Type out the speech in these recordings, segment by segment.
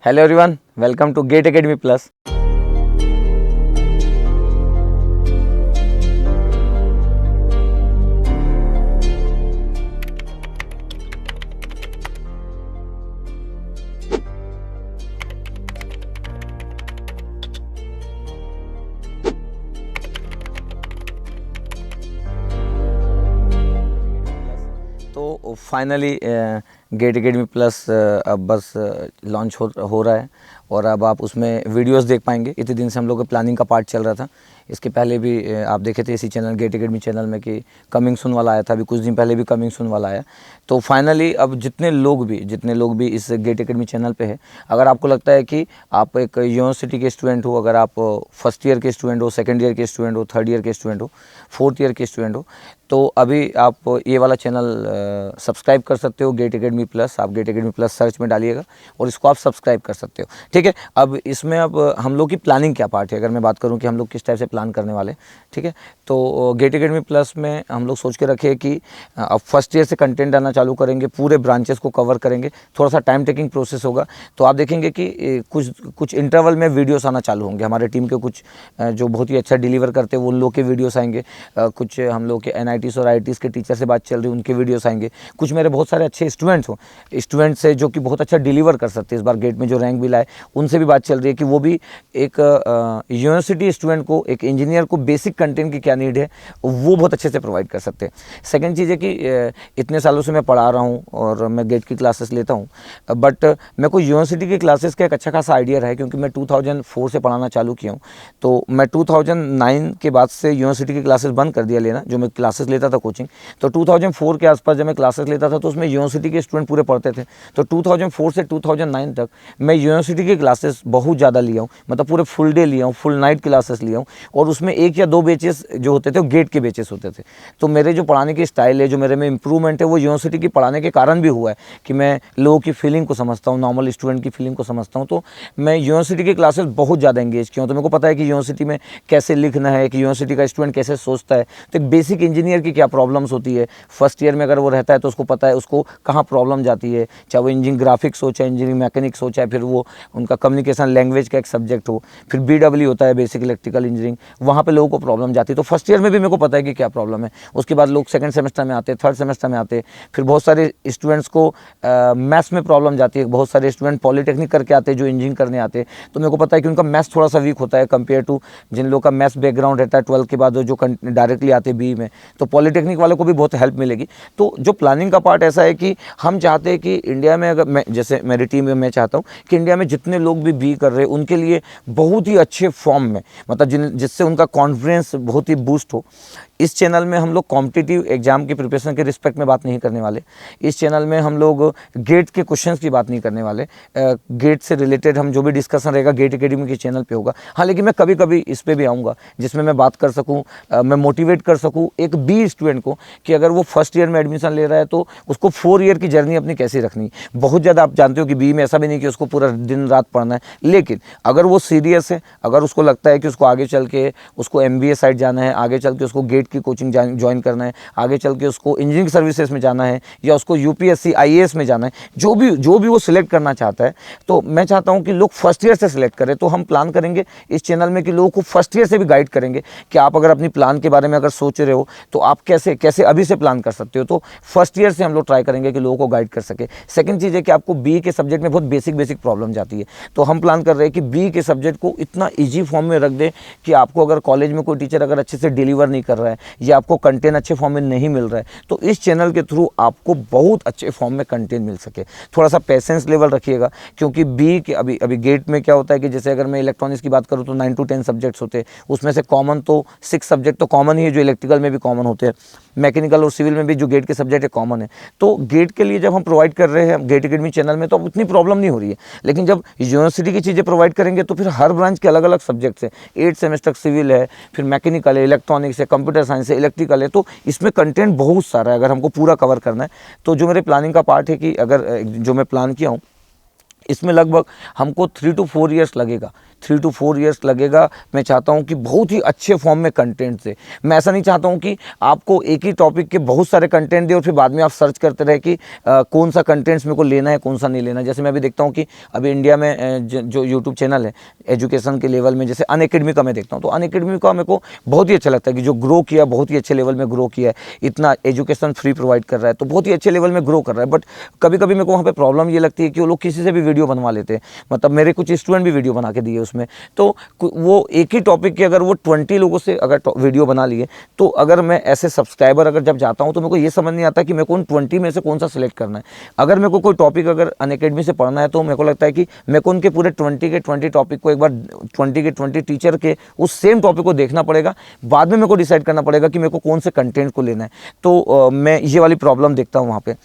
Hello everyone, welcome to Gate Academy Plus. तो finally get academy plus अब बस launch हो रहा है और अब आप उसमें वीडियोस देख पाएंगे। इतने दिन से हम लोग का प्लानिंग का पार्ट चल रहा था। इसके पहले भी आप देखे थे इसी चैनल गेट एकेडमी चैनल में कि कमिंग सून वाला आया था, अभी कुछ दिन पहले भी कमिंग सून वाला आया। तो फाइनली अब जितने लोग भी इस गेट एकेडमी चैनल पे है, अगर आपको लगता है कि आप एक यूनिवर्सिटी के स्टूडेंट हो, अगर आप फर्स्ट ईयर के स्टूडेंट हो, सेकेंड ईयर के स्टूडेंट हो, थर्ड ईयर के स्टूडेंट हो, फोर्थ ईयर के स्टूडेंट हो, तो अभी आप ये वाला चैनल सब्सक्राइब कर सकते हो, गेट एकेडमी प्लस। आप गेट एकेडमी प्लस सर्च में डालिएगा और इसको आप सब्सक्राइब कर सकते हो, ठीक है। अब इसमें अब हम लोग की प्लानिंग क्या पार्ट है, अगर मैं बात करूं कि हम लोग किस टाइप से प्लान करने वाले, ठीक है। तो गेट एकेडमी प्लस में हम लोग सोच के रखे कि अब फर्स्ट ईयर से कंटेंट आना चालू करेंगे, पूरे ब्रांचेस को कवर करेंगे। थोड़ा सा टाइम टेकिंग प्रोसेस होगा, तो आप देखेंगे कि कुछ इंटरवल में वीडियोस आना चालू होंगे। हमारे टीम के कुछ जो बहुत ही अच्छा डिलीवर करते हैं वो उन लोग के वीडियोस आएंगे। कुछ हम लोग के NITs और IITs के टीचर से बात चल रही है, उनके वीडियोस आएंगे। कुछ मेरे बहुत सारे अच्छे स्टूडेंट्स से जो कि बहुत अच्छा डिलीवर कर सकते हैं, इस बार गेट में जो रैंक भी लाए, उनसे भी बात चल रही है कि वो भी एक यूनिवर्सिटी स्टूडेंट को, एक इंजीनियर को बेसिक कंटेंट की क्या नीड है वो बहुत अच्छे से प्रोवाइड कर सकते हैं। सेकंड चीज़ है कि इतने सालों से मैं पढ़ा रहा हूँ और मैं गेट की क्लासेस लेता हूँ, बट मेरे को यूनिवर्सिटी की क्लासेस का एक अच्छा खासा आइडिया रहा है, क्योंकि मैं 2004 से पढ़ाना चालू किया हूँ। तो मैं 2009 के बाद से यूनिवर्सिटी की क्लासेस बंद कर दिया लेना, जो मैं क्लासेस लेता था कोचिंग। तो 2004 के आसपास जब मैं क्लासेस लेता था तो उसमें यूनिवर्सिटी के स्टूडेंट पूरे पढ़ते थे। तो 2004 से 2009 तक मैं यूनिवर्सिटी की क्लासेस बहुत ज़्यादा लिया हूँ, मतलब पूरे फुल डे लिया हूँ, फुल नाइट क्लासेस लिया हूँ, और उसमें 1 या 2 बैचेस जो होते थे वो गेट के बैचेस होते थे। तो मेरे जो पढ़ाने की स्टाइल है, जो मेरे में इंप्रूवमेंट है, वो यूनिवर्सिटी की पढ़ाने के कारण भी हुआ है कि मैं लोगों की फीलिंग को समझता हूँ, नॉर्मल स्टूडेंट की फीलिंग को समझता हूँ। तो मैं यूनिवर्सिटी की क्लासेस बहुत ज़्यादा एंगेज किया हूँ। तो मेरे को पता है कि यूनिवर्सिटी में कैसे लिखना है, कि यूनिवर्सिटी का स्टूडेंट कैसे सोचता है, तो एक बेसिक इंजीनियर की क्या प्रॉब्लम्स होती है। फर्स्ट ईयर में अगर वो रहता है तो उसको पता है उसको कहाँ प्रॉब्लम जाती है, चाहे वो इंजीनियरिंग ग्राफिक्स हो, चाहे इंजीनियरिंग मैकेनिक्स हो, चाहे फिर वो उनका कम्युनिकेशन लैंग्वेज का एक सब्जेक्ट हो, फिर BW होता है बेसिक इलेक्ट्रिकल इंजीनियरिंग, वहाँ पे लोगों को प्रॉब्लम जाती है। तो फर्स्ट ईयर में भी मेरे को पता है कि क्या प्रॉब्लम है। उसके बाद लोग सेकंड सेमेस्टर में आते, थर्ड सेमेस्टर में आते, फिर बहुत सारे स्टूडेंट्स को मैथ्स में प्रॉब्लम जाती है। बहुत सारे स्टूडेंट पॉलीटेक्निक करके आते हैं जो इंजीनियरिंग करने आते, तो मेरे को पता है कि उनका मैथ्स थोड़ा सा वीक होता है कंपेयर टू जिन लोगों का मैथ्स बैकग्राउंड रहता है 12 के बाद जो डायरेक्टली आते BE में। तो पॉलीटेक्निक वालों को भी बहुत हेल्प मिलेगी। तो जो प्लानिंग का पार्ट ऐसा है कि हम चाहते हैं कि इंडिया में, अगर मैं जैसे मेरी टीम में मैं चाहता हूँ कि इंडिया में जितने लोग भी BE कर रहे हैं उनके लिए बहुत ही अच्छे फॉर्म में, मतलब जिससे उनका कॉन्फिडेंस बहुत ही बूस्ट हो। इस चैनल में हम लोग कॉम्पिटिटिव एग्जाम की प्रिपरेशन के रिस्पेक्ट में बात नहीं करने वाले। इस चैनल में हम लोग गेट के क्वेश्चंस की बात नहीं करने वाले। गेट से रिलेटेड हम जो भी डिस्कशन रहेगा गेट एकेडमी के चैनल पे होगा। हाँ, लेकिन मैं कभी कभी इस पे भी आऊँगा जिसमें मैं बात कर सकूँ, मैं मोटिवेट कर सकूँ एक BE स्टूडेंट को कि अगर वो फर्स्ट ईयर में एडमिशन ले रहा है तो उसको 4 ईयर की जर्नी अपनी कैसे रखनी। बहुत ज़्यादा आप जानते हो कि BE में ऐसा भी नहीं कि उसको पूरा दिन रात पढ़ना है, लेकिन अगर वो सीरियस है, अगर उसको लगता है कि उसको आगे चल के उसको MBA साइड जाना है, आगे चल के उसको गेट की कोचिंग ज्वाइन करना है, आगे चल के उसको इंजीनियरिंग सर्विसेज में जाना है, या उसको UPSC IAS में जाना है, जो भी वो सिलेक्ट करना चाहता है, तो मैं चाहता हूं कि लोग फर्स्ट ईयर से सिलेक्ट करें। तो हम प्लान करेंगे इस चैनल में कि लोगों को फर्स्ट ईयर से भी गाइड करेंगे कि आप अगर अपनी प्लान के बारे में अगर सोच रहे हो तो आप कैसे कैसे अभी से प्लान कर सकते हो। तो फर्स्ट ईयर से हम लोग ट्राई करेंगे कि लोगों को गाइड कर सके। सेकंड चीज़ है कि आपको BE के सब्जेक्ट में बहुत बेसिक प्रॉब्लम जाती है, तो हम प्लान कर रहे हैं कि BE के सब्जेक्ट को इतना ईजी फॉर्म में रख दें कि आपको अगर कॉलेज में कोई टीचर अगर अच्छे से डिलीवर नहीं कर रहा है या आपको कंटेंट अच्छे फॉर्म में नहीं मिल रहा है, तो इस चैनल के थ्रू आपको बहुत अच्छे फॉर्म में कंटेंट मिल सके। थोड़ा सा पेशेंस लेवल रखिएगा, क्योंकि BE के अभी गेट में क्या होता है कि जैसे अगर मैं इलेक्ट्रॉनिक्स की बात करूँ तो 9 to 10 सब्जेक्ट्स होते हैं, उसमें से कॉमन तो 6 सब्जेक्ट तो कॉमन ही है, जो इलेक्ट्रिकल में भी कॉमन होते हैं, मैकेनिकल और सिविल में भी जो गेट के सब्जेक्ट है कॉमन है। तो गेट के लिए जब हम प्रोवाइड कर रहे हैं गेट एकेडमी चैनल में तो अब उतनी प्रॉब्लम नहीं हो रही है, लेकिन जब यूनिवर्सिटी की चीज़ें प्रोवाइड करेंगे तो फिर हर ब्रांच के अलग अलग सब्जेक्ट्स है। 8 सेमेस्टर सिविल है, फिर मैकेनिकल है, इलेक्ट्रॉनिक्स है, कंप्यूटर साइंस है, इलेक्ट्रिकल है, तो इसमें कंटेंट बहुत सारा है अगर हमको पूरा कवर करना है। तो जो मेरे प्लानिंग का पार्ट है कि अगर जो मैं प्लान किया हूँ इसमें लगभग हमको 3 to 4 ईयर्स लगेगा 3 to 4 ईयर्स लगेगा। मैं चाहता हूँ कि बहुत ही अच्छे फॉर्म में कंटेंट से, मैं ऐसा नहीं चाहता हूँ कि आपको एक ही टॉपिक के बहुत सारे कंटेंट दे और फिर बाद में आप सर्च करते रहे कि कौन सा कंटेंट्स मेरे को लेना है, कौन सा नहीं लेना। जैसे मैं अभी देखता हूँ कि अभी इंडिया में जो यूट्यूब चैनल है एजुकेशन के लेवल में, जैसे अनअकैडमी का मैं देखता हूँ, तो अनअकैडमी का मेरे को बहुत ही अच्छा लगता है कि जो ग्रो किया, बहुत ही अच्छे लेवल में ग्रो किया है, इतना एजुकेशन फ्री प्रोवाइड कर रहा है, तो बहुत ही अच्छे लेवल में ग्रो कर रहा है। बट कभी कभी मेरे को वहाँ पे प्रॉब्लम ये लगती है कि वो लोग किसी से भी वीडियो बनवा लेते हैं, मतलब मेरे कुछ स्टूडेंट भी वीडियो बना के दिए उसमें, तो वो एक ही टॉपिक के अगर वो 20 लोगों से अगर वीडियो बना लिए, तो अगर मैं ऐसे सब्सक्राइबर अगर जब जाता हूँ तो मेरे को ये समझ नहीं आता कि मेरे को उन 20 में से कौन सा सिलेक्ट करना है। अगर मेरे को कोई टॉपिक अगर अनअकैडमी से पढ़ना है तो मेरे को लगता है कि मेरे को उनके पूरे 20 के 20 टॉपिक को एक बार 20 के 20 टीचर के उस सेम टॉपिक को देखना पड़ेगा, बाद में मेरे को डिसाइड करना पड़ेगा कि मेरे को कौन से कंटेंट को लेना है। तो मैं ये वाली प्रॉब्लम देखता हूँ वहाँ पे।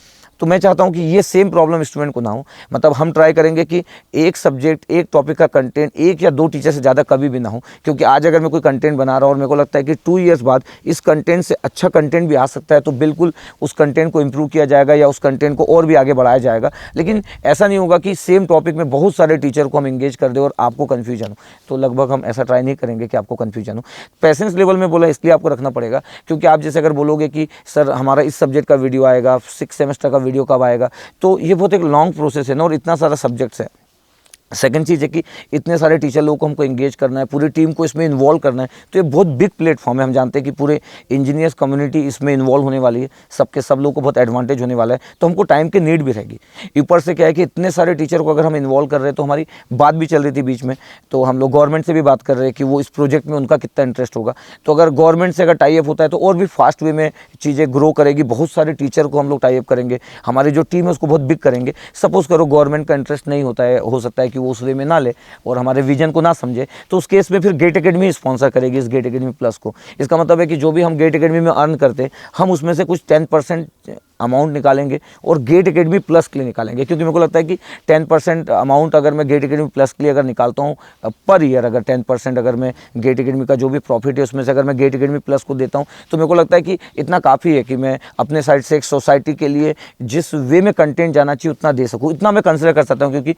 तो मैं चाहता हूँ कि ये सेम प्रॉब्लम स्टूडेंट को ना हो, मतलब हम ट्राई करेंगे कि एक सब्जेक्ट, एक टॉपिक का कंटेंट एक या दो टीचर से ज़्यादा कभी भी ना हो, क्योंकि आज अगर मैं कोई कंटेंट बना रहा हूँ और मेरे को लगता है कि 2 ईयर्स बाद इस कंटेंट से अच्छा कंटेंट भी आ सकता है, तो बिल्कुल उस कंटेंट को इम्प्रूव किया जाएगा या उस कंटेंट को और भी आगे बढ़ाया जाएगा। लेकिन ऐसा नहीं होगा कि सेम टॉपिक में बहुत सारे टीचर को हम इंगेज कर दें और आपको कन्फ्यूजन हो, तो लगभग हम ऐसा ट्राई नहीं करेंगे कि आपको कन्फ्यूजन हो। पेशेंस लेवल में बोला इसलिए आपको रखना पड़ेगा, क्योंकि आप जैसे अगर बोलोगे कि सर हमारा इस सब्जेक्ट का वीडियो आएगा, 6 सेमेस्टर का वीडियो कब आएगा, तो ये बहुत एक लॉन्ग प्रोसेस है ना, और इतना सारा सब्जेक्ट्स है। सेकंड चीज़ है कि इतने सारे टीचर लोगों को हमको एंगेज करना है, पूरी टीम को इसमें इन्वॉल्व करना है, तो ये बहुत बिग प्लेटफॉर्म है। हम जानते हैं कि पूरे इंजीनियर्स कम्युनिटी इसमें इन्वॉल्व होने वाली है, सबके सब लोगों को बहुत एडवांटेज होने वाला है, तो हमको टाइम की नीड भी रहेगी। ऊपर से क्या है कि इतने सारे टीचर को अगर हम इन्वॉल्व कर रहे हैं, तो हमारी बात भी चल रही थी बीच में, तो हम लोग गवर्नमेंट से भी बात कर रहे हैं कि वो इस प्रोजेक्ट में उनका कितना इंटरेस्ट होगा। तो अगर गवर्नमेंट से अगर टाइप होता है तो और भी फास्ट वे में चीज़ें ग्रो करेगी, बहुत सारे टीचर को हम लोग टाइप करेंगे, हमारी जो टीम है उसको बहुत बिग करेंगे। सपोज करो गवर्नमेंट का इंटरेस्ट नहीं होता है, हो सकता है कि वो उस वे में ना ले और हमारे विजन को ना समझे, तो उस केस में फिर गेट एकेडमी स्पॉन्सर करेगी इस गेट एकेडमी प्लस को। इसका मतलब है कि जो भी हम गेट एकेडमी में अर्न करते, हम उसमें से कुछ 10% अमाउंट निकालेंगे और गेट एकेडमी प्लस के लिए निकालेंगे, क्योंकि मेरे को लगता है कि 10% अमाउंट अगर मैं गेट एकेडमी प्लस के लिए अगर निकालता हूँ पर ईयर, अगर 10% अगर मैं गेट एकेडमी का जो भी प्रॉफिट है उसमें से अगर मैं गेट एकेडमी प्लस को देता हूँ, तो मेरे को लगता है कि इतना काफ़ी है कि मैं अपने साइड से एक सोसाइटी के लिए जिस वे में कंटेंट जाना चाहिए उतना दे सकूँ। इतना मैं कंसिडर कर सकता हूँ, क्योंकि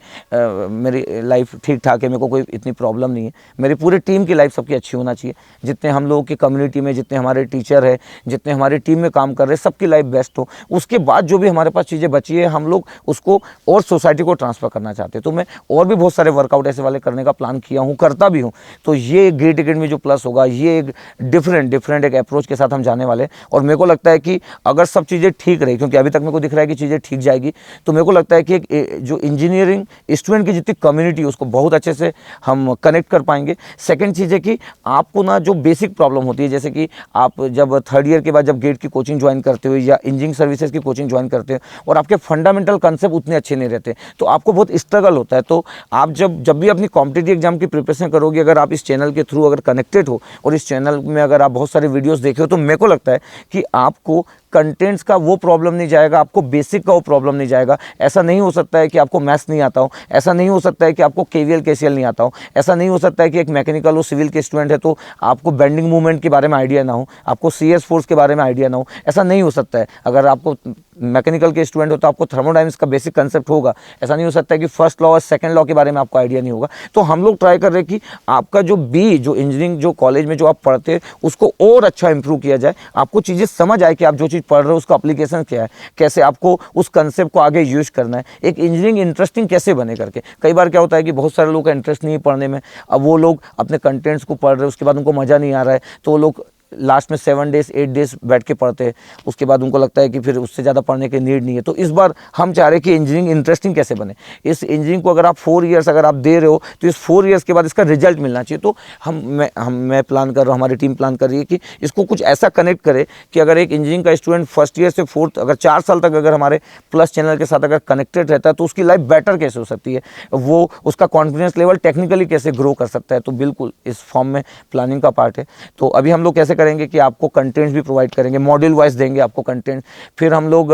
मेरी लाइफ ठीक ठाक है, मेरे को कोई इतनी प्रॉब्लम नहीं है, मेरी पूरी टीम की लाइफ सबकी अच्छी होना चाहिए। जितने हम लोगों की कम्युनिटी में जितने हमारे टीचर हैं, जितने हमारी टीम में काम कर रहे हैं, सबकी लाइफ बेस्ट हो। उसके बाद जो भी हमारे पास चीज़ें बची है, हम लोग उसको और सोसाइटी को ट्रांसफ़र करना चाहते हैं। तो मैं और भी बहुत सारे वर्कआउट ऐसे वाले करने का प्लान किया हूँ, करता भी हूँ। तो ये गेट एकेडमी जो प्लस होगा, ये एक डिफरेंट एक अप्रोच के साथ हम जाने वाले हैं। और मेरे को लगता है कि अगर सब चीज़ें ठीक रही, क्योंकि अभी तक मेरे को दिख रहा है कि चीज़ें ठीक जाएगी, तो मेरे को लगता है कि एक जो इंजीनियरिंग स्टूडेंट की जितनी कम्युनिटी उसको बहुत अच्छे से हम कनेक्ट कर पाएंगे। सेकंड चीज़ है कि आपको ना जो बेसिक प्रॉब्लम होती है, जैसे कि आप जब 3rd ईयर के बाद जब गेट की कोचिंग ज्वाइन करते हो या इंजीनियरिंग सर्विसेज की कोचिंग ज्वाइन करते हैं और आपके फंडामेंटल कंसेप्ट उतने अच्छे नहीं रहते, तो आपको बहुत स्ट्रगल होता है। तो आप जब भी अपनी कॉम्पिटिटिव एग्जाम की प्रिपरेशन करोगे, अगर आप इस चैनल के थ्रू अगर कनेक्टेड हो और इस चैनल में अगर आप बहुत सारे वीडियोज़ देखे हो, तो मेरे को लगता है कि आपको कंटेंट्स का वो प्रॉब्लम नहीं जाएगा, आपको बेसिक का वो प्रॉब्लम नहीं जाएगा। ऐसा नहीं हो सकता है कि आपको मैथ्स नहीं आता हो, ऐसा नहीं हो सकता है कि आपको केवीएल केसीएल नहीं आता हो, ऐसा नहीं हो सकता है कि एक मैकेनिकल और सिविल के स्टूडेंट है तो आपको बेंडिंग मूवमेंट के बारे में आइडिया ना हो, आपको सीएस फोर्स के बारे में आइडिया ना हो। ऐसा नहीं हो सकता है। अगर आपको मैकेनिकल के स्टूडेंट हो तो आपको थर्मोडायनामिक्स का बेसिक कंसेप्ट होगा। ऐसा नहीं हो सकता है कि फर्स्ट लॉ और सेकंड लॉ के बारे में आपको आइडिया नहीं होगा। तो हम लोग ट्राई कर रहे हैं कि आपका जो इंजीनियरिंग जो कॉलेज में जो आप पढ़ते हैं उसको और अच्छा इंप्रूव किया जाए, आपको चीज़ें समझ आए कि आप जो चीज़ पढ़ रहे हो उसका एप्लीकेशन क्या है, कैसे आपको उस कंसेप्ट को आगे यूज करना है, एक इंजीनियरिंग इंटरेस्टिंग कैसे बने करके। कई बार क्या होता है कि बहुत सारे लोगों का इंटरेस्ट नहीं है पढ़ने में, अब वो लोग अपने कंटेंट्स को पढ़ रहे हैं, उसके बाद उनको मज़ा नहीं आ रहा है, तो वो लोग लास्ट में 7 डेज 8 डेज बैठ के पढ़ते हैं, उसके बाद उनको लगता है कि फिर उससे ज़्यादा पढ़ने की नीड नहीं है। तो इस बार हम चाह रहे हैं कि इंजीनियरिंग इंटरेस्टिंग कैसे बने। इस इंजीनियरिंग को अगर आप 4 ईयर्स अगर आप दे रहे हो तो इस 4 ईयर्स के बाद इसका रिजल्ट मिलना चाहिए। तो मैं प्लान कर रहा हूँ, हमारी टीम प्लान कर रही है कि इसको कुछ ऐसा कनेक्ट करे कि अगर एक इंजीनियरिंग का स्टूडेंट 1st ईयर से 4th अगर 4 साल तक अगर हमारे प्लस चैनल के साथ अगर कनेक्टेड रहता है तो उसकी लाइफ बेटर कैसे हो सकती है, वो उसका कॉन्फिडेंस लेवल टेक्निकली कैसे ग्रो कर सकता है। तो बिल्कुल इस फॉर्म में प्लानिंग का पार्ट है। तो अभी हम लोग कैसे करेंगे कि आपको कंटेंट्स भी प्रोवाइड करेंगे, मॉड्यूल वाइज देंगे आपको कंटेंट। फिर हम लोग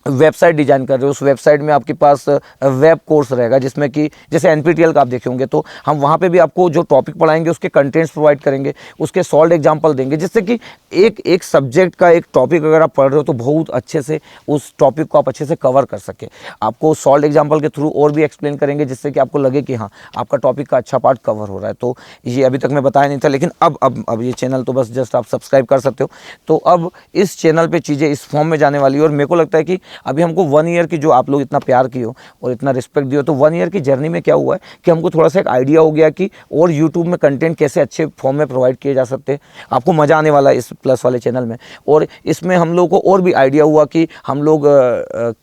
वेबसाइट डिजाइन कर रहे हो, उस वेबसाइट में आपके पास वेब कोर्स रहेगा, जिसमें कि जैसे एनपीटीईएल का आप देखे होंगे, तो हम वहाँ पे भी आपको जो टॉपिक पढ़ाएंगे उसके कंटेंट्स प्रोवाइड करेंगे, उसके सॉल्व एग्जांपल देंगे, जिससे कि एक एक सब्जेक्ट का एक टॉपिक अगर आप पढ़ रहे हो तो बहुत अच्छे से उस टॉपिक को आप अच्छे से कवर कर सके। आपको सॉल्व एग्जाम्पल के थ्रू और भी एक्सप्लेन करेंगे, जिससे कि आपको लगे कि हाँ आपका टॉपिक का अच्छा पार्ट कवर हो रहा है। तो ये अभी तक मैं बताया नहीं था, लेकिन अब ये चैनल तो बस जस्ट आप सब्सक्राइब कर सकते हो। तो अब इस चैनल पर चीज़ें इस फॉर्म में जाने वाली है, और मेरे को लगता है कि अभी हमको 1 ईयर की जो आप लोग इतना प्यार किए हो और इतना रिस्पेक्ट दियो, तो 1 ईयर की जर्नी में क्या हुआ है कि हमको थोड़ा सा एक आइडिया हो गया कि और यूट्यूब में कंटेंट कैसे अच्छे फॉर्म में प्रोवाइड किए जा सकते हैं। आपको मज़ा आने वाला है इस प्लस वाले चैनल में, और इसमें हम लोग को और भी आइडिया हुआ कि हम लोग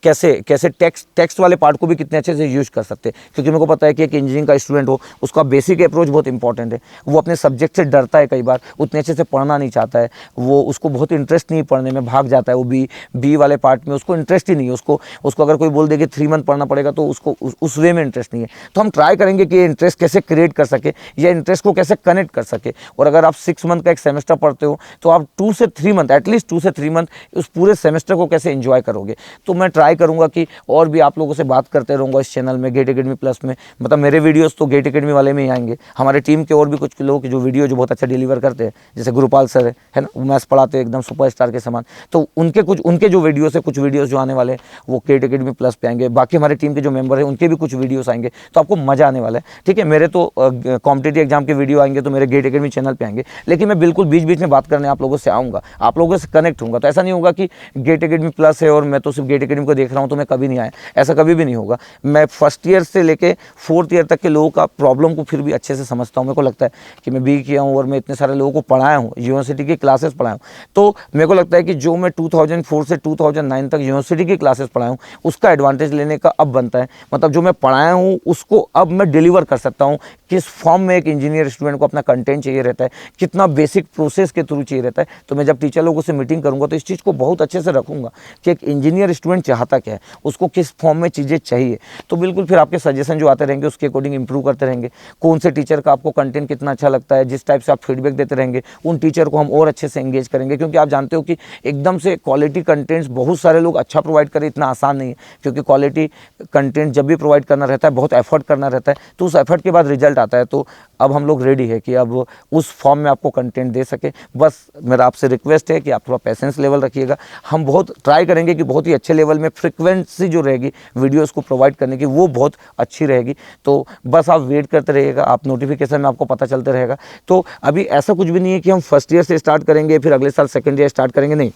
कैसे कैसे टेक्स्ट वाले पार्ट को भी कितने अच्छे से यूज़ कर सकते हैं। क्योंकि मेरे को पता है कि एक इंजीनियरिंग का स्टूडेंट हो, उसका बेसिक अप्रोच बहुत इंपॉर्टेंट है। वो अपने सब्जेक्ट से डरता है, कई बार उतने अच्छे से पढ़ना नहीं चाहता है, वो उसको बहुत इंटरेस्ट नहीं पढ़ने में, भाग जाता है, वो बी वाले पार्ट में उसको इंटरेस्ट ही नहीं है। उसको अगर कोई बोल दे कि 3 मंथ पढ़ना पड़ेगा तो उसको उस वे में इंटरेस्ट नहीं है। तो हम ट्राई करेंगे कि ये इंटरेस्ट कैसे क्रिएट कर सके, या इंटरेस्ट को कैसे कनेक्ट कर सके। और अगर आप 6 मंथ का एक सेमेस्टर पढ़ते हो तो आप 2 से 3 मंथ, एटलीस्ट 2 से 3 मंथ उस पूरे सेमेस्टर को कैसे एंजॉय करोगे। तो मैं ट्राई करूंगा कि और भी आप लोगों से बात करते रहूँगा इस चैनल में, गेट एकेडमी प्लस में। मतलब मेरे वीडियोज़ तो गेट एकेडमी वाले में ही आएंगे, हमारे टीम के और भी कुछ लोग जो वीडियो जो बहुत अच्छा डिलीवर करते हैं, जैसे गुरुपाल सर है ना, वो मैथ्स पढ़ाते हैं एकदम सुपरस्टार के समान। तो उनके जो वीडियोस है, कुछ वीडियोस जो आने वाले हैं वो गेट एकेडमी प्लस पे आएंगे। बाकी हमारे टीम के जो मेंबर हैं उनके भी कुछ वीडियोस आएंगे, तो आपको मजा आने वाला है। ठीक है, मेरे तो कॉम्पिटिटिव एग्जाम के वीडियो आएंगे तो मेरे गेट एकेडमी चैनल पे आएंगे, लेकिन मैं बिल्कुल बीच बीच में बात करने आप लोगों से आऊँगा, आप लोगों से कनेक्ट होऊंगा। तो ऐसा नहीं होगा कि गेट एकेडमी प्लस है और मैं तो सिर्फ गेट एकेडमी को देख रहा हूँ तो मैं कभी नहीं आया, ऐसा कभी भी नहीं होगा। मैं फर्स्ट ईयर से लेके 4th ईयर तक के लोगों का प्रॉब्लम को फिर भी अच्छे से समझता हूँ। मेरे को लगता है कि मैं बी किया हूँ और मैं इतने सारे लोगों को पढ़ाया हूँ, यूनिवर्सिटी की क्लासेस पढ़ाया हूँ। तो मेरे को लगता है कि जो मैं 2004 से 2009 तक यूनिवर्सिटी की क्लासेस पढ़ाया हूँ उसका एडवांटेज लेने का अब बनता है। मतलब जो मैं पढ़ाया हूँ उसको अब मैं डिलीवर कर सकता हूँ, किस फॉर्म में एक इंजीनियर स्टूडेंट को अपना कंटेंट चाहिए रहता है, कितना बेसिक प्रोसेस के थ्रू चाहिए रहता है। तो मैं जब टीचर लोगों से मीटिंग करूँगा तो इस चीज़ को बहुत अच्छे से रखूँगा कि एक इंजीनियर स्टूडेंट चाहता क्या है, उसको किस फॉर्म में चीज़ें चाहिए। तो बिल्कुल फिर आपके सजेशन जो आते रहेंगे उसके अकॉर्डिंग इंप्रूव करते रहेंगे। कौन से टीचर का आपको कंटेंट कितना अच्छा लगता है, जिस टाइप से आप फीडबैक देते रहेंगे उन टीचर को हम और अच्छे से एंगेज करेंगे। क्योंकि आप जानते हो कि एकदम से क्वालिटी कंटेंट्स बहुत सारे लोग अच्छा प्रोवाइड करें इतना आसान नहीं है, क्योंकि क्वालिटी कंटेंट जब भी प्रोवाइड करना रहता है बहुत एफर्ट करना रहता है, तो उस एफर्ट के बाद रिजल्ट आता है। तो अब हम लोग रेडी है कि अब उस फॉर्म में आपको कंटेंट दे सके। बस मेरा आपसे रिक्वेस्ट है कि आप थोड़ा पेशेंस लेवल रखिएगा। हम बहुत ट्राई करेंगे कि बहुत ही अच्छे लेवल में फ्रिक्वेंसी जो रहेगी वीडियोस को प्रोवाइड करने की वो बहुत अच्छी रहेगी। तो बस आप वेट करते रहिएगा, आप नोटिफिकेशन में आपको पता चलते रहेगा। तो अभी ऐसा कुछ भी नहीं है कि हम फर्स्ट ईयर से स्टार्ट करेंगे फिर अगले साल सेकंड ईयर स्टार्ट करेंगे, नहीं।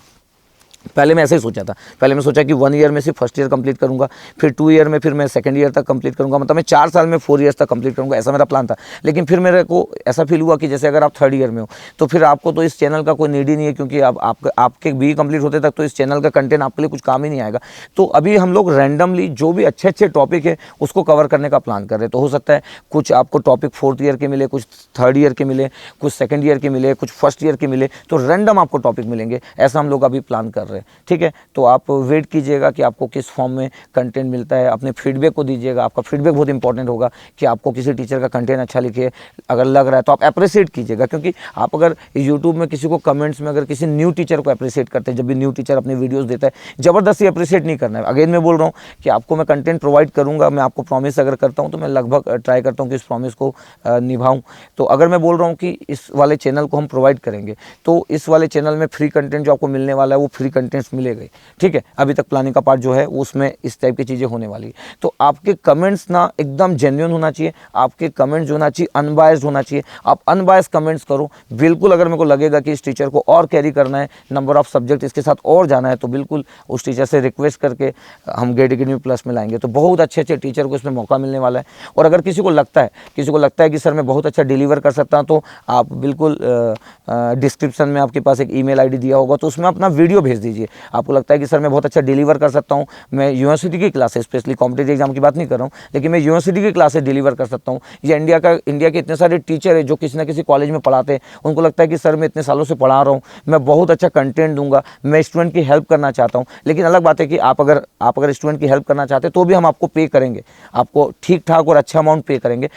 पहले मैं ऐसे ही सोचा था, पहले मैं सोचा कि 1 ईयर में सिर्फ फर्स्ट ईयर कंप्लीट करूंगा, फिर 2 ईयर में फिर मैं सेकंड ईयर तक कंप्लीट करूंगा, मतलब मैं 4 साल में 4 ईयर्स तक कंप्लीट करूंगा, ऐसा मेरा प्लान था। लेकिन फिर मेरे को ऐसा फील हुआ कि जैसे अगर आप 3rd ईयर में हो तो फिर आपको तो इस चैनल का कोई नीड ही नहीं है, क्योंकि अब आपके बी कंप्लीट होते तक तो इस चैनल का कंटेंट आपके लिए कुछ काम ही नहीं आएगा। तो अभी हम लोग रैंडमली जो भी अच्छे अच्छे टॉपिक है उसको कवर करने का प्लान कर रहे हैं। तो हो सकता है कुछ आपको टॉपिक 4th ईयर के मिले, कुछ 3rd ईयर के मिले, कुछ 2nd ईयर के मिले, कुछ 1st ईयर के मिले, तो रैंडम आपको टॉपिक मिलेंगे, ऐसा हम लोग अभी प्लान कर रहे हैं। ठीक है, तो आप वेट कीजिएगा कि आपको किस फॉर्म में कंटेंट मिलता है, अपने फीडबैक को दीजिएगा। आपका फीडबैक बहुत इंपॉर्टेंट होगा कि आपको किसी टीचर का कंटेंट अच्छा लिखे, अगर लग रहा है तो आप अप्रिशिएट कीजिएगा। क्योंकि आप अगर यूट्यूब में किसी को कमेंट्स में अगर किसी न्यू टीचर को अप्रिशिएट करते हैं, जब भी न्यू टीचर अपनी वीडियोस देता है, ज़बरदस्ती अप्रिशिएट नहीं करना है। अगेन मैं बोल रहा हूँ कि आपको मैं कंटेंट प्रोवाइड करूँगा, मैं आपको प्रॉमिस अगर करता हूँ तो मैं लगभग ट्राई करता हूँ कि इस प्रॉमिस को निभाऊँ। तो अगर मैं बोल रहा हूँ कि इस वाले चैनल को हम प्रोवाइड करेंगे तो इस वाले चैनल में फ्री कंटेंट जो आपको मिलने वाला है वो फ्री कंटेंट्स मिलेगा। ठीक है, अभी तक प्लानिंग का पार्ट जो है उसमें इस टाइप की चीज़ें होने वाली है। तो आपके कमेंट्स ना एकदम जेन्युइन होना चाहिए, आपके कमेंट्स जो होना चाहिए अनबायस्ड होना चाहिए। आप अनबायस्ड कमेंट्स करो बिल्कुल। अगर मेरे को लगेगा कि इस टीचर को और कैरी करना है, नंबर ऑफ सब्जेक्ट इसके साथ और जाना है, तो बिल्कुल उस टीचर से रिक्वेस्ट करके हम गेट एकेडमी प्लस में लाएंगे। तो बहुत अच्छे अच्छे टीचर को इसमें मौका मिलने वाला है। और अगर किसी को लगता है कि सर मैं बहुत अच्छा डिलीवर कर सकता हूँ, तो आप बिल्कुल डिस्क्रिप्शन में आपके पास एक ईमेल आईडी दिया होगा, तो उसमें अपना वीडियो भेज दीजिए। आपको लगता है कि सर मैं बहुत अच्छा डिलीवर कर सकता हूँ, मैं यूनिवर्सिटी की क्लासेस, स्पेशली कॉम्पिटिटिव एग्जाम की बात नहीं कर रहा हूँ, लेकिन मैं यूनिवर्सिटी की क्लासेस डिलीवर कर सकता हूँ, या इंडिया के इतने सारे टीचर है जो किसी ना किसी कॉलेज में पढ़ाते हैं, उनको लगता है कि सर मैं इतने सालों से पढ़ा रहा हूँ, मैं बहुत अच्छा कंटेंट दूंगा, मैं स्टूडेंट की हेल्प करना चाहता हूँ। लेकिन अलग बात है कि आप अगर स्टूडेंट की हेल्प करना चाहते हैं तो भी हम आपको पे करेंगे, आपको ठीक ठाक और अच्छा अमाउंट पे करेंगे।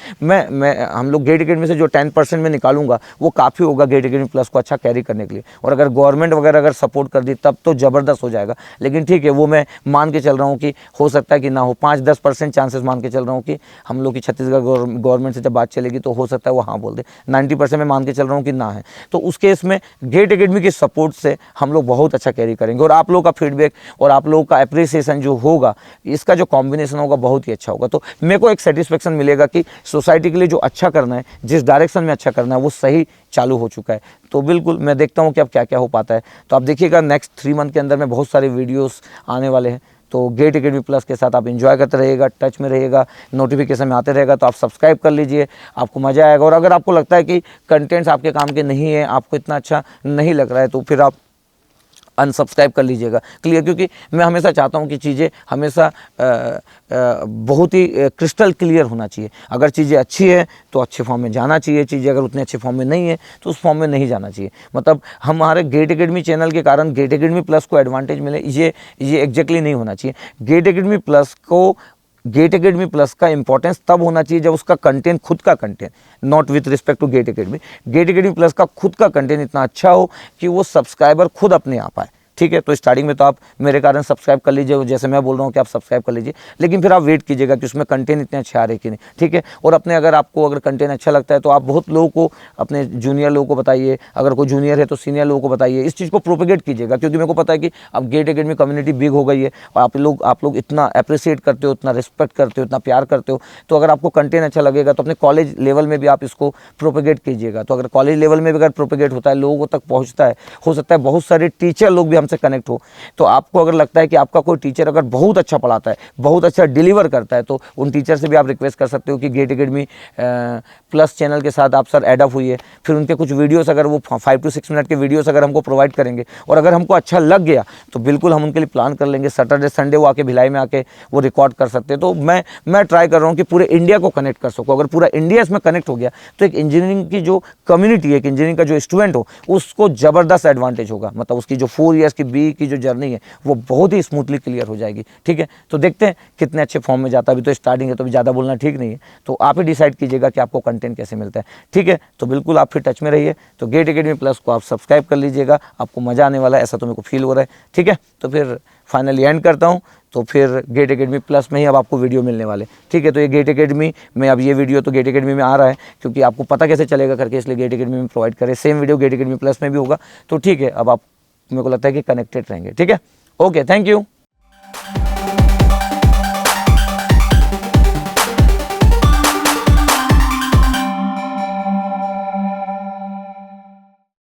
हम लोग गेट एकेडमी से जो 10% में निकालूंगा वो काफ़ी होगा गेट एकेडमी प्लस को अच्छा कैरी करने के लिए। और अगर गवर्नमेंट वगैरह अगर सपोर्ट कर दी तब तो ज़बरदस्त हो जाएगा। लेकिन ठीक है, वो मैं मान के चल रहा हूँ कि हो सकता है कि ना हो, 5-10% चांसेस मान के चल रहा हूँ कि हम लोग की छत्तीसगढ़ गवर्नमेंट से जब बात चलेगी तो हो सकता है वो हाँ बोल दे। 90% मैं मान के चल रहा हूँ कि ना है। तो उस केस में गेट एकेडमी के सपोर्ट से हम लोग बहुत अच्छा कैरी करेंगे, और आप लोगों का फीडबैक और आप लोगों का अप्रिसिएशन जो होगा, इसका जो कॉम्बिनेशन होगा बहुत ही अच्छा होगा। तो मेरे को एक सेटिस्फेक्शन मिलेगा कि सोसाइटी के लिए जो अच्छा करना है, जिस डायरेक्शन में अच्छा करना है, वो सही चालू हो चुका है। तो बिल्कुल मैं देखता हूँ कि अब क्या क्या हो पाता है। तो आप देखिएगा नेक्स्ट 3 मंथ के अंदर में बहुत सारे वीडियोस आने वाले हैं। तो गेट एकेडमी प्लस के साथ आप एंजॉय करते रहिएगा, टच में रहिएगा, नोटिफिकेशन में आते रहेगा। तो आप सब्सक्राइब कर लीजिए, आपको मज़ा आएगा। और अगर आपको लगता है कि कंटेंट्स आपके काम के नहीं है, आपको इतना अच्छा नहीं लग रहा है, तो फिर आप अनसब्सक्राइब कर लीजिएगा। क्लियर, क्योंकि मैं हमेशा चाहता हूं कि चीज़ें हमेशा बहुत ही क्रिस्टल क्लियर होना चाहिए। अगर चीज़ें अच्छी है तो अच्छे फॉर्म में जाना चाहिए, चीज़ें अगर उतने अच्छे फॉर्म में नहीं है तो उस फॉर्म में नहीं जाना चाहिए। मतलब हमारे गेट एकेडमी चैनल के कारण गेट एकेडमी प्लस को एडवांटेज मिले, ये एग्जैक्टली नहीं होना चाहिए। गेट एकेडमी प्लस का इंपॉर्टेंस तब होना चाहिए जब उसका कंटेंट, खुद का content, not with respect to GATE academy plus का खुद का कंटेंट इतना अच्छा हो कि वो सब्सक्राइबर खुद अपने आप आए। ठीक है, तो स्टार्टिंग में तो आप मेरे कारण सब्सक्राइब कर लीजिए, जैसे मैं बोल रहा हूँ कि आप सब्सक्राइब कर लीजिए, लेकिन फिर आप वेट कीजिएगा कि उसमें कंटेंट इतने अच्छे आ रहे कि नहीं। ठीक है, और अपने अगर कंटेंट अच्छा लगता है तो आप बहुत लोगों को, अपने जूनियर लोगों को बताइए, अगर कोई जूनियर है तो सीनियर लोगों को बताइए, इस चीज़ को प्रोपेगेट कीजिएगा। क्योंकि मेरे को पता है कि अब गेट एकेडमी कम्युनिटी बिग हो गई है और आप लोग इतना अप्रिशिएट करते हो, इतना रिस्पेक्ट करते हो, इतना प्यार करते हो। तो अगर आपको कंटेंट अच्छा लगेगा तो अपने कॉलेज लेवल में भी आप इसको प्रोपेगेट कीजिएगा। तो अगर कॉलेज लेवल में भी अगर प्रोपेगेट होता है, लोगों तक पहुँचता है, हो सकता है बहुत सारे टीचर लोग भी हमसे कनेक्ट हो। तो आपको अगर लगता है कि आपका कोई टीचर अगर बहुत अच्छा पढ़ाता है, बहुत अच्छा डिलीवर करता है, तो उन टीचर से भी आप रिक्वेस्ट कर सकते हो कि गेट एकेडमी प्लस चैनल के साथ आप सर एड अप हुई है। फिर उनके कुछ वीडियोस, अगर वो 5 to 6 मिनट के वीडियोस अगर हमको प्रोवाइड करेंगे और अगर हमको अच्छा लग गया तो बिल्कुल हम उनके लिए प्लान कर लेंगे। सैटरडे संडे वो आके भिलाई में आके वो रिकॉर्ड कर सकते हैं। तो मैं ट्राई कर रहा हूँ कि पूरे इंडिया को कनेक्ट कर सकूँ। अगर पूरा इंडिया इसमें कनेक्ट हो गया तो एक इंजीनियरिंग की जो कम्युनिटी है, एक इंजीनियरिंग का जो स्टूडेंट हो, उसको ज़बरदस्त एडवांटेज होगा। मतलब उसकी जो 4 ईयर्स की बी की जो जर्नी है वो बहुत ही स्मूथली क्लियर हो जाएगी। ठीक है, तो देखते हैं कितने अच्छे फॉर्म में जाता है। अभी तो स्टार्टिंग है तो भी ज़्यादा बोलना ठीक नहीं है, तो आप ही डिसाइड कीजिएगा कि आपको कंटेंट कैसे मिलता है। ठीक है, तो बिल्कुल आप फिर टच में रहिए। तो गेट एकेडमी प्लस को आप सब्सक्राइब कर लीजिएगा, आपको मज़ा आने वाला है, ऐसा तो मेरे को फील हो रहा है। ठीक है, तो फिर फाइनली एंड करता हूँ। तो फिर गेट एकेडमी प्लस में ही अब आपको वीडियो मिलने वाले। ठीक है, तो ये गेट एकेडमी में, अब ये वीडियो तो गेट एकेडमी में आ रहा है क्योंकि आपको पता कैसे चलेगा करके, इसलिए गेट एकेडमी में प्रोवाइड करें। Same video GATE academy plus में भी होगा। तो ठीक है, अब आप, मेरे को लगता है कि कनेक्टेड रहेंगे। ठीक है, ओके, थैंक यू।